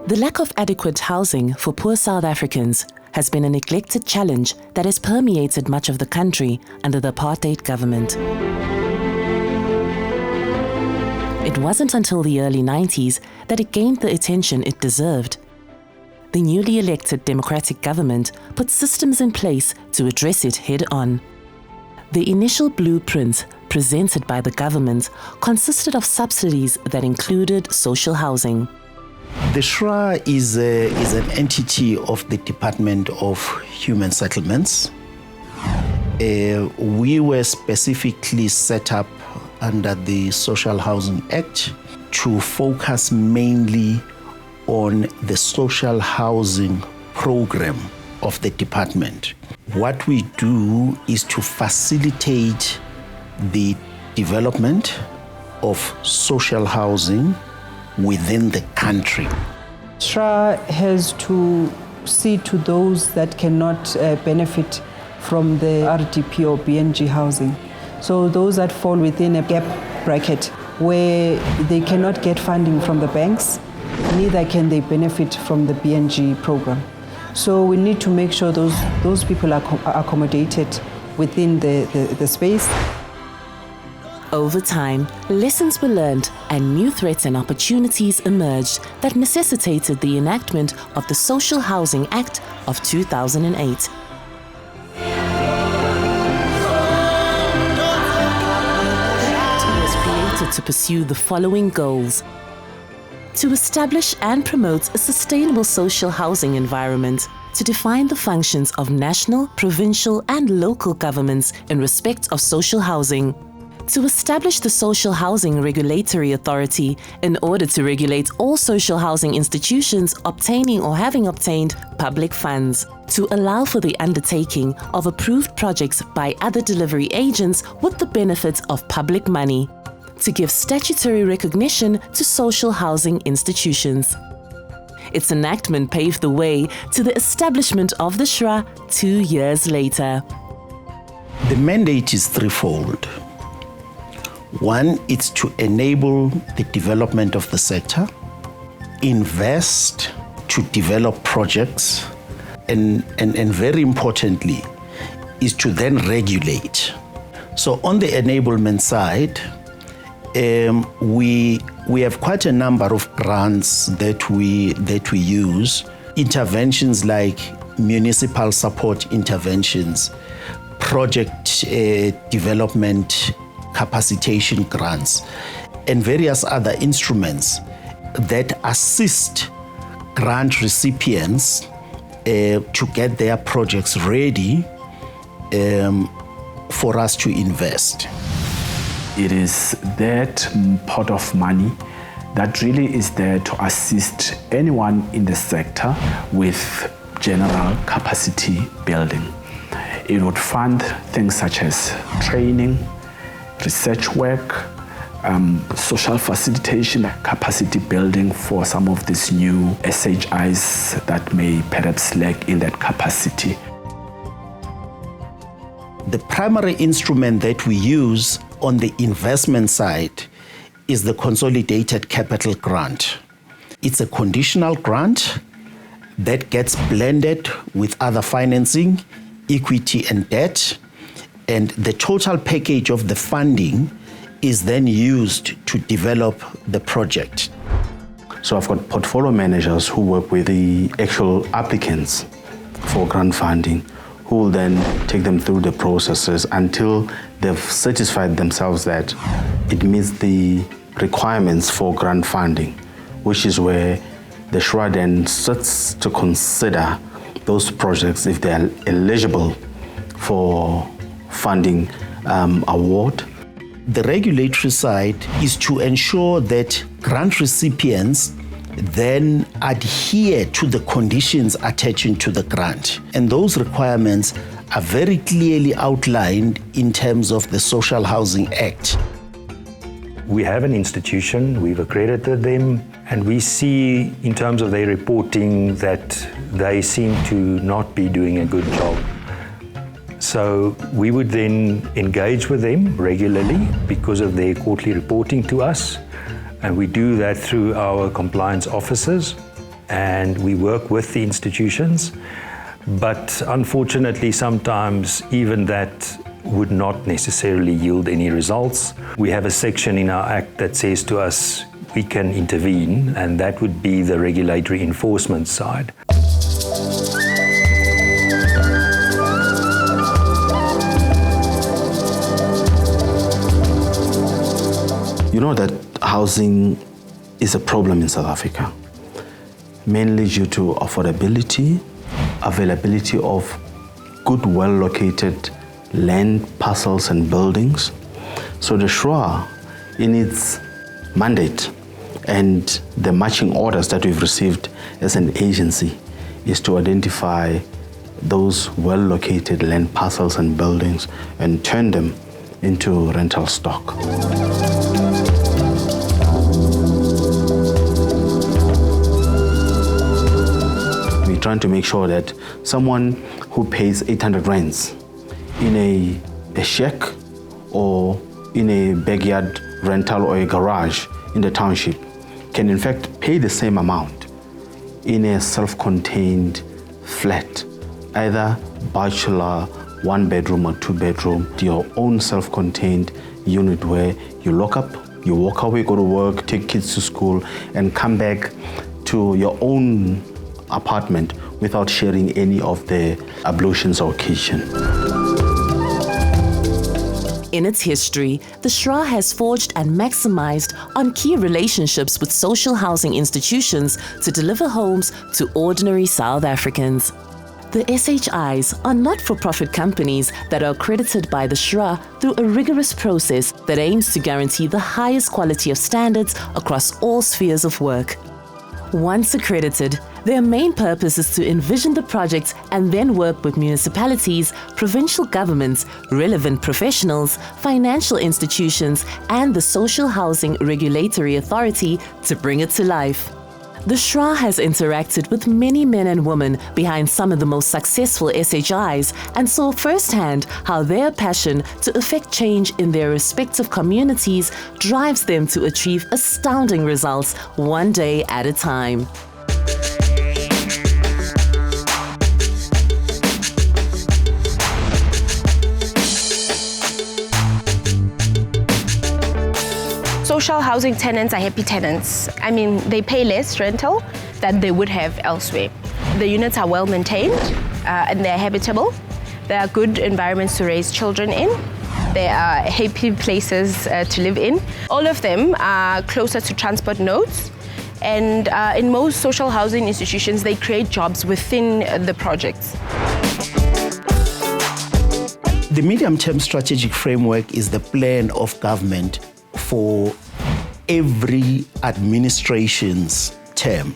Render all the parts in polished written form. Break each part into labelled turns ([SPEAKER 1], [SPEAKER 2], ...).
[SPEAKER 1] The lack of adequate housing for poor South Africans has been a neglected challenge that has permeated much of the country under the apartheid government. It wasn't until the early 90s that it gained the attention it deserved. The newly elected democratic government put systems in place to address it head-on. The initial blueprint presented by the government consisted of subsidies that included social housing.
[SPEAKER 2] The Shra is an entity of the Department of Human Settlements. We were specifically set up under the Social Housing Act to focus mainly on the social housing program of the department. What we do is to facilitate the development of social housing within the country.
[SPEAKER 3] Shra has to see to those that cannot benefit from the RDP or BNG housing. So those that fall within a gap bracket where they cannot get funding from the banks, neither can they benefit from the BNG program. So we need to make sure those people are accommodated within the space.
[SPEAKER 1] Over time, lessons were learned and new threats and opportunities emerged that necessitated the enactment of the Social Housing Act of 2008. To pursue the following goals: to establish and promote a sustainable social housing environment, to define the functions of national, provincial and local governments in respect of social housing, to establish the Social Housing Regulatory Authority in order to regulate all social housing institutions obtaining or having obtained public funds, to allow for the undertaking of approved projects by other delivery agents with the benefit of public money, to give statutory recognition to social housing institutions. Its enactment paved the way to the establishment of the Shra 2 years later.
[SPEAKER 2] The mandate is threefold. One, it's to enable the development of the sector, invest to develop projects, and very importantly, is to then regulate. So on the enablement side, we have quite a number of grants that we use. Interventions like municipal support interventions, project development capacitation grants, and various other instruments that assist grant recipients to get their projects ready for us to invest.
[SPEAKER 4] It is that pot of money that really is there to assist anyone in the sector with general capacity building. It would fund things such as training, research work, social facilitation, capacity building for some of these new SHIs that may perhaps lack in that capacity.
[SPEAKER 2] The primary instrument that we use on the investment side is the Consolidated Capital Grant. It's a conditional grant that gets blended with other financing, equity and debt, and the total package of the funding is then used to develop the project.
[SPEAKER 4] So I've got portfolio managers who work with the actual applicants for grant funding, who will then take them through the processes until they've satisfied themselves that it meets the requirements for grant funding, which is where the Shra then starts to consider those projects if they are eligible for funding award.
[SPEAKER 2] The regulatory side is to ensure that grant recipients then adhere to the conditions attaching to the grant. And those requirements are very clearly outlined in terms of the Social Housing Act.
[SPEAKER 5] We have an institution, we've accredited them, and we see in terms of their reporting that they seem to not be doing a good job. So we would then engage with them regularly because of their quarterly reporting to us. And we do that through our compliance officers. and we work with the institutions. But unfortunately, sometimes even that would not necessarily yield any results. We have a section in our Act that says to us we can intervene, and that would be the regulatory enforcement side.
[SPEAKER 4] You know that housing is a problem in South Africa, mainly due to affordability, availability of good, well-located land parcels and buildings. So the Shra, in its mandate and the marching orders that we've received as an agency, is to identify those well-located land parcels and buildings and turn them into rental stock. We're trying to make sure that someone who pays 800 rands in a shack or in a backyard rental or a garage in the township can in fact pay the same amount in a self-contained flat, either bachelor, 1 bedroom or 2 bedroom, your own self-contained unit where you lock up, you walk away, go to work, take kids to school, and come back to your own apartment without sharing any of the ablutions or kitchen.
[SPEAKER 1] In its history, the Shra has forged and maximized on key relationships with social housing institutions to deliver homes to ordinary South Africans. The SHIs are not-for-profit companies that are accredited by the Shra through a rigorous process that aims to guarantee the highest quality of standards across all spheres of work. Once accredited, their main purpose is to envision the projects and then work with municipalities, provincial governments, relevant professionals, financial institutions, and the Social Housing Regulatory Authority to bring it to life. The Shra has interacted with many men and women behind some of the most successful SHIs and saw firsthand how their passion to effect change in their respective communities drives them to achieve astounding results one day at a time.
[SPEAKER 6] Social housing tenants are happy tenants. I mean, they pay less rental than they would have elsewhere. The units are well maintained and they're habitable. There are good environments to raise children in. There are happy places to live in. All of them are closer to transport nodes. And in most social housing institutions, they create jobs within the projects.
[SPEAKER 2] The medium-term strategic framework is the plan of government for every administration's term.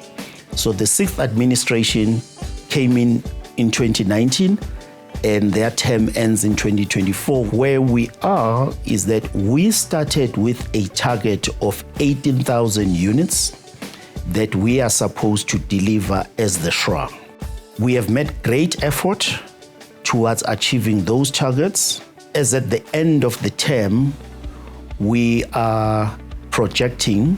[SPEAKER 2] So the 6th administration came in 2019 and their term ends in 2024. Where we are is that we started with a target of 18,000 units that we are supposed to deliver as the Shra. We have made great effort towards achieving those targets, as at the end of the term we are projecting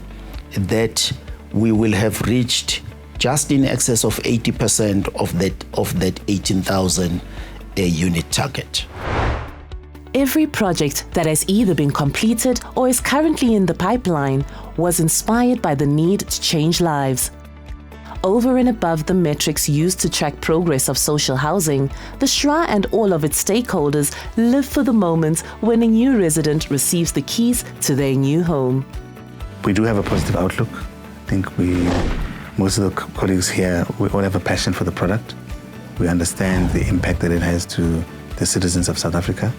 [SPEAKER 2] that we will have reached just in excess of 80% of that 18,000 unit target.
[SPEAKER 1] Every project that has either been completed or is currently in the pipeline was inspired by the need to change lives. Over and above the metrics used to track progress of social housing, the Shra and all of its stakeholders live for the moment when a new resident receives the keys to their new home.
[SPEAKER 7] We do have a positive outlook. I think most of the colleagues here, we all have a passion for the product. We understand the impact that it has to the citizens of South Africa.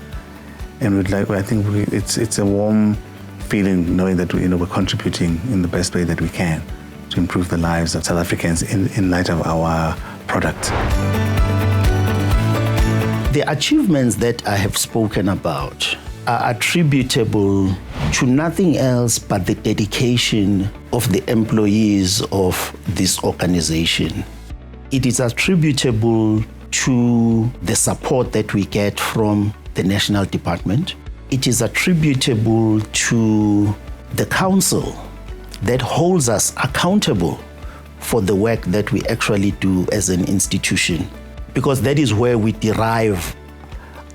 [SPEAKER 7] And I think it's a warm feeling knowing that we're contributing in the best way that we can to improve the lives of South Africans in light of our product.
[SPEAKER 2] The achievements that I have spoken about are attributable to nothing else but the dedication of the employees of this organization. It is attributable to the support that we get from the National Department. It is attributable to the council that holds us accountable for the work that we actually do as an institution, because that is where we derive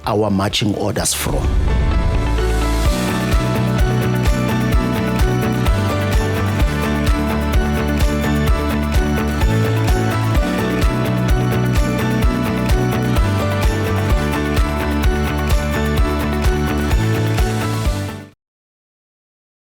[SPEAKER 2] our marching orders from.